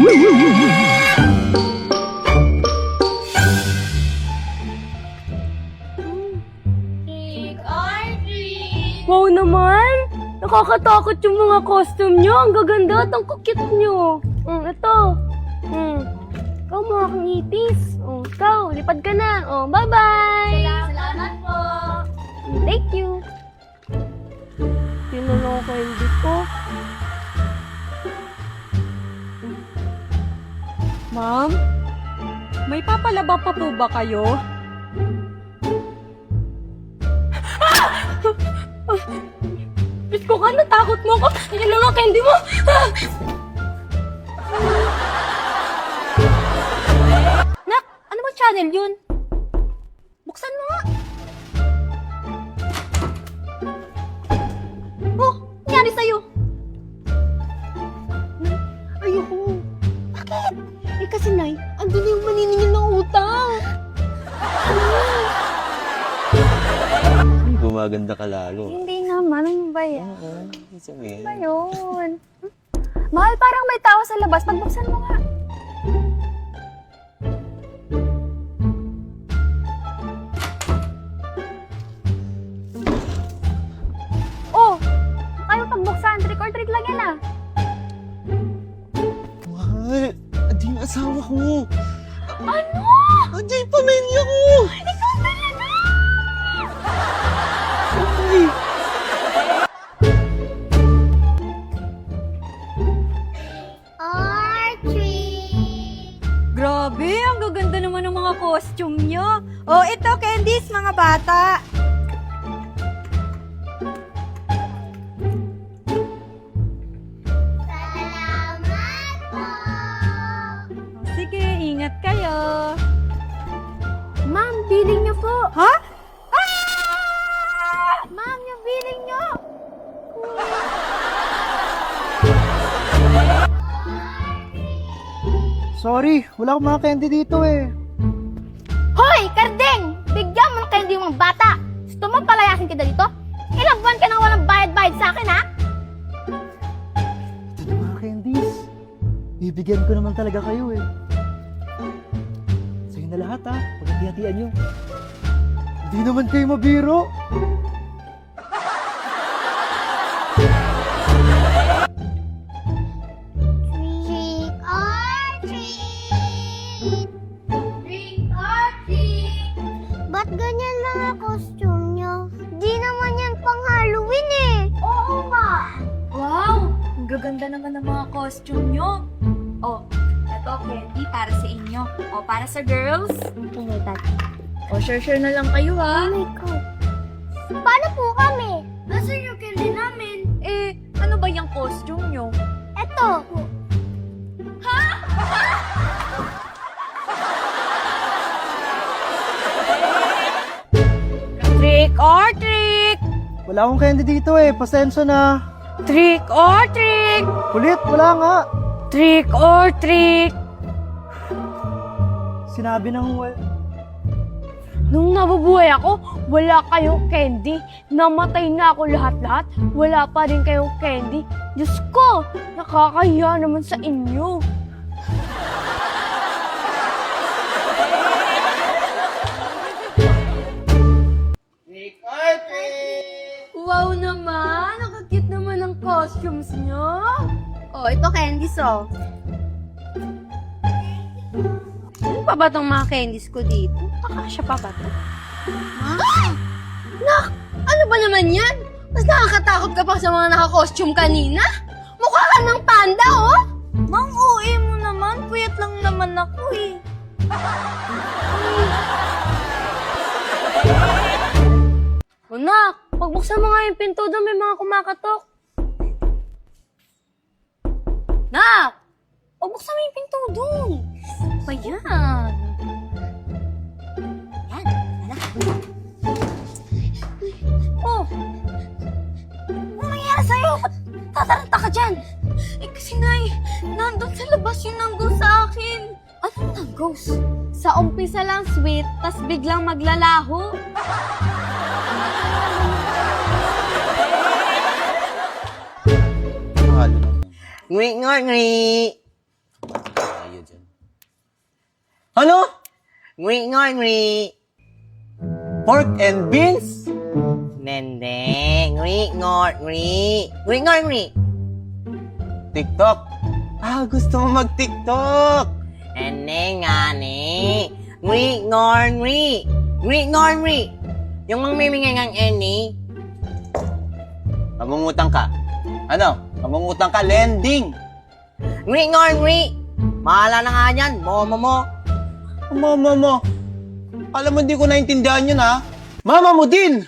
Trick or treat! Wow naman! Nakakatakot yung mga costume nyo. Ang gaganda at ang cute nyo. Ito. Ikaw mga kangipis. Ikaw, lipad ka na. Bye-bye! Salamat po! Thank you. Tinanong ko hindi ko. Ma'am, may papalaba pa po ba kayo? Diyos ko ka, natakot mo ko. Yan na nga, candy mo. Nak, ano ba channel yun? Buksan mo nga! Oh, nangyari sa'yo? Ayoko. Bakit? Kasi Nay, andun yung maniningil ng utang. Gumaganda ka lalo. Hindi naman, ano ba yan? Oo, sabihin. Ano ba yun? Mahal, parang may tao sa labas. Pagbuksan mo nga. Oh, ayaw pagbuksan. Trick or treat lang yan ah. Mahal, adi yung asawa ko. Ano? Adi yung pamilya ko. Ikaw talaga! Ay, Archie! Grabe, ang gaganda naman ng mga costume nyo. Oh, ito, candies, mga bata. Salamat po! Oh, sige, ingat kayo. Ma'am, billing niyo po. Ha? Ma'am, yung billing niyo. Sorry, wala akong mga candy dito eh. Hoy, Kardeng! Bigyan mo ng candy yung mga bata. Gusto mo palayasin kita dito? Ilang buwan ka nang walang bayad-bayad sa akin, ha? Ito na mga candies. Bibigyan ko naman talaga kayo eh. Sa'yo na lahat ha, pagkatihatian nyo. Hindi naman kayo mabiro. Trick or treat! Trick or treat! Ba't ganyan lang ang costume niyo? Di naman yan pang Halloween eh! Oo nga! Wow, ang gaganda naman ng mga costume nyo. Oh, ito, candy, para sa inyo. Oh, para sa girls. Oh my God. Oh, share na lang kayo, ha? Oh my God. Paano po kami? Nasaan yung candy namin? Eh, ano ba yung costume nyo? Eto. Trick or trick! Wala akong candy dito eh, pasensya na. Trick or trick! Kulit, wala nga. Trick or trick! Sinabi ng Nung nabubuhay ako, wala kayong candy. Namatay na ako lahat-lahat. Wala pa rin kayong candy. Diyos ko, nakakahiya naman sa inyo. Wow naman! Nakakit naman ang costumes nyo. Oh, ito candies oh. Ano pa ba itong mga candies ko dito? Kakasya pa ba ito? Nak! Ano ba naman yan? Mas nakakatakot ka pa sa mga naka-costume kanina? Mukha ka ng panda, oh! Mang uwi mo naman, puyat lang naman ako eh. O nak, pagbuksan mo nga yung pinto doon, may mga kumakatok. Nak! Pagbuksan mo yung pinto doon. Pa yan? Yan, anak. Oh, Ano nangyayari sa'yo? Ba't tataranta ka dyan? Eh kasi nay, nandun sa labas yung nanggo sa akin. Anong nag-ghost? sa umpisa lang sweet, tas biglang maglalaho. Mahalo naman. Ngwi. Ano? Ngwi ngor ngwi. Pork and beans? Nende. Ngwi ngor ngwi. Ngwi ngor ngwi. TikTok? Gusto mo mag-TikTok? Nende nga ni. Ngwi ngor ngwi. Ngwi ngor ngwi. Yung mangmimingay ng eni. Mamungutang ka. Ano? Mamungutang ka, lending. Ngwi ngor ngwi. Mahala na nga yan, momo mo. Mama mo. Alam mo, hindi ko naintindihan yun, ha? Mama mo din!